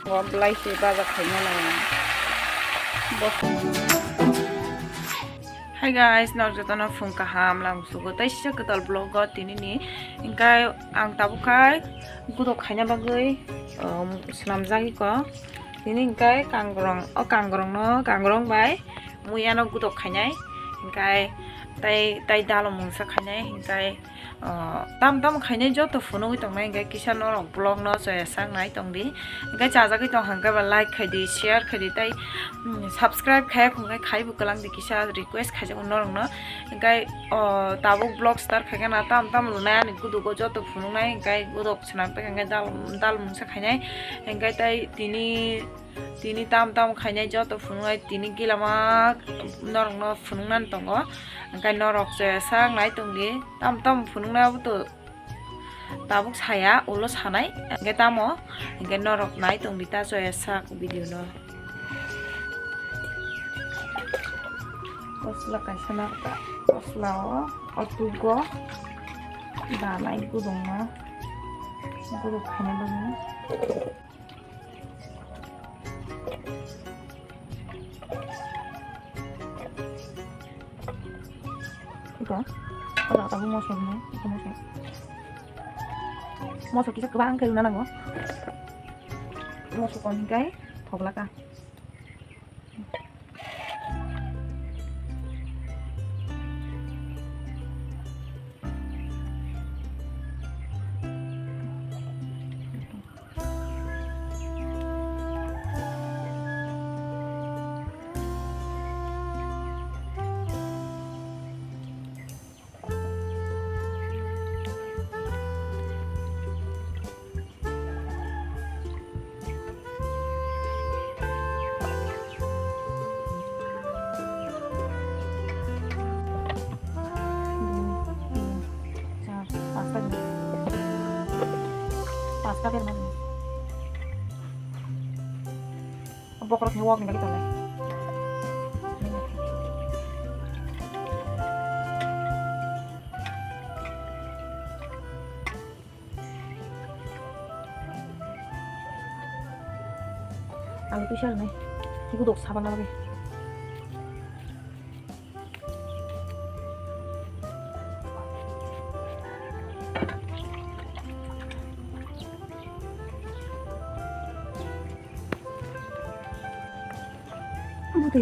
Belai sih baca kayaknya lah. Hai guys, narjatana phone kaham lang sugo tai sisa ketal blog ini nih. Ingkai ang tabukai gudok kayaknya bagai senamjagi ko. Ini ingkai kanggrong bai muyano gudok kayaknya. Ingkai tai dalam mungsa kayaknya ingkai tam kayaknya joto phone itu mah ingkai kisah norong blog no so sang nai tong di. Ingkai caca kita hangkai like kadi share kadi tai subscribe kayak ingkai kai bukalang di kisah request kayak norong no. Ingkai tabuk blog start kayak na tam lunaya nih gudok joto phone nai ingkai gudok senampe ingkai dalam mungsa kayaknya ingkai tai tini tam kayaknya joto phone nai tini gila mah norong no phone nan tongo. Ingkai norok so sang nai tong di tam phone nai butuh tabuk saya ulos hanai ingkai tamo ingkai norok nai tong di ta so sak video no. Osla kaisa na ta osla otugo danai gudong na gudok khane bani iko ora tabu mosok na iko mosok kisa kebang kayu na ngo mosok kon kai thogla ka pasta firman pokok nyuwak nih gitu lah alu pisah nih iku dok saban lagi buti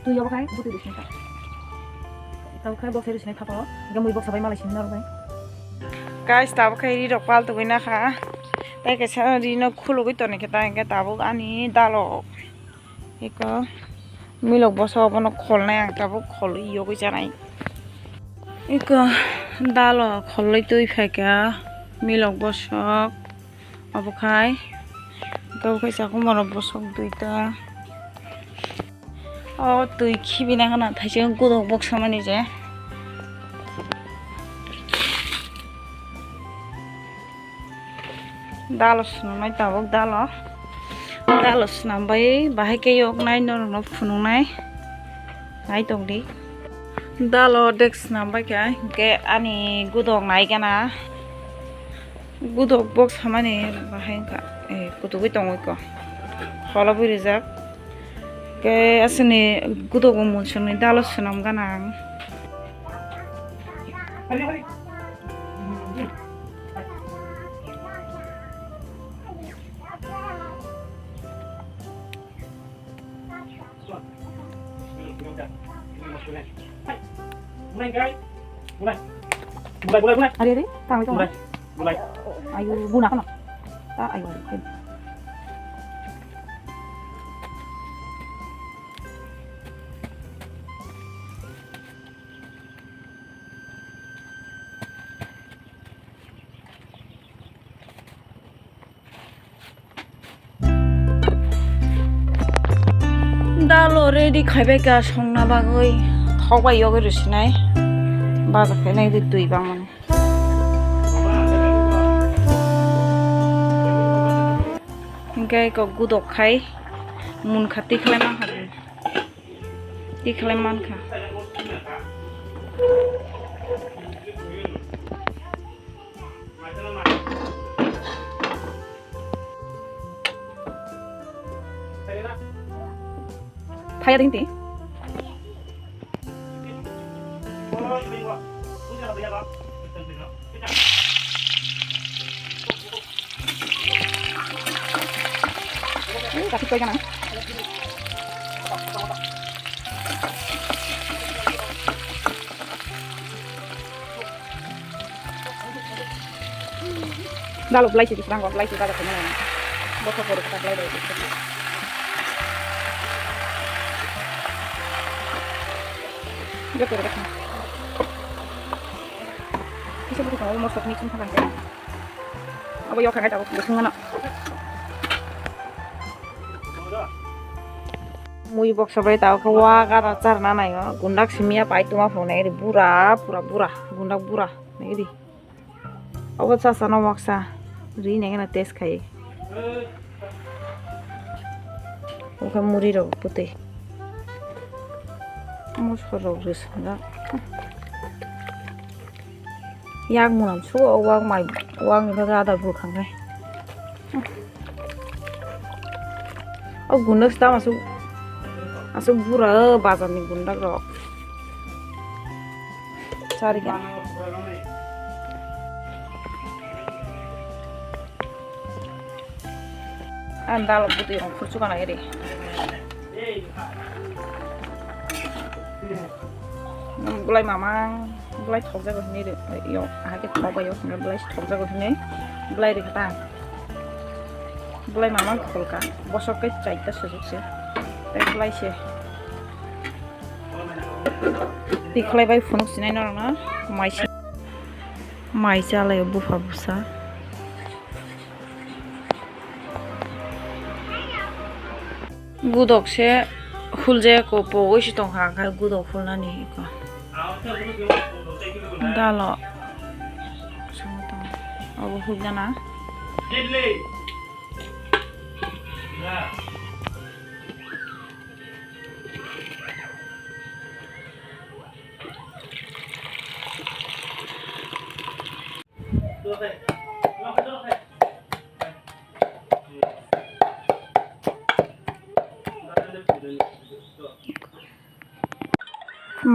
tu ya pakai buti di sini kak tahu kai box di sini apa gak mau box sampai malah sini naruh guys tahu kai di dokpal tuh ini kak tapi kesana di no khulu gitu nih kita yang tahu ani dalo iko milok boso apa no khol nih tahu khol iyo bisa naik iko dalo khol itu ifeka milok bosok apa kai kau kesana aku mau bosok duita তুই খিবি না খানা থাইছে গুদক box মানে যে dalos namai tabok dalos nambai bahai ke yok nai norno phunung nai tong di dalo dex nambai ke ani gudok nai kana gudok box hamani bahai ka kutubi tong ko hola burizak ke asini gudok muncul dalos senam ganang mulai ada tang itu mulai ayo guna kan tak ayo dalo ready khaibe ka songna bagoi thogbai yoge rusinai baza khainai di tui bang mane ingkai ko gudok khai mun khati khlai ma ha ti khlai man kha Kaya din ti. Kasih kau jangan. Dah lo belai sih, sekarang kau belai sih dah kena. Botol baru kita belai dulu. Gak perlu kan? Bisa butuh kamu mau stop nih cuma kan? Apa yo kan kita aku butuh mana? Mui box sabai tahu kawa kara car nana yo gundak simia pai tuma phone ini bura gundak bura ini di. Awat sasa no maksa ri nengen na tes kai. Oke muri ro putih. Mus khoro ris na. Yang munam su awang mai wang ni ga da bu khang kai. Oh gundak sta masuk asuk bura bazar ni gundak ro. Cari kan. Anda lo butuh yang kursus kan aja deh. Mulai mamang, mulai thok jago ini deh. Yo, agak thok ayo, mulai thok jago ini, mulai deh kita. Mulai mamang kolka, bosok ke caita sejuk sih. Mulai sih. Diklai bayi phone sini nora, mai cala yo bufa busa. Gudok se hulje ko pogo si tong ha ka gudok hulna ni ko dalo samata abu hulna na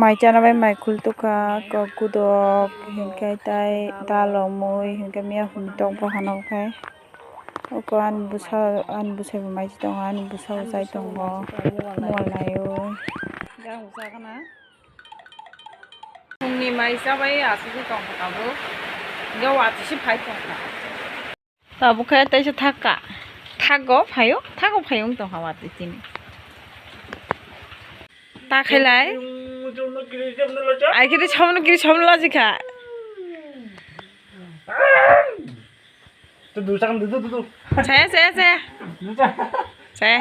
mai chana bai mai khul to ka gudok hinkai tai dalong moi hinkai mia hum tong pa hanau kai oko an busa mai tong an busa sai tong bo mol nayo gang busa kana ni mai sa bai asu tong pa bu ga wa ti si phai tong ka ta bu kai tai sa thaka thago phayong tong hawa ti tin ta khailai ai kiri chomno lajika tu du sang du saya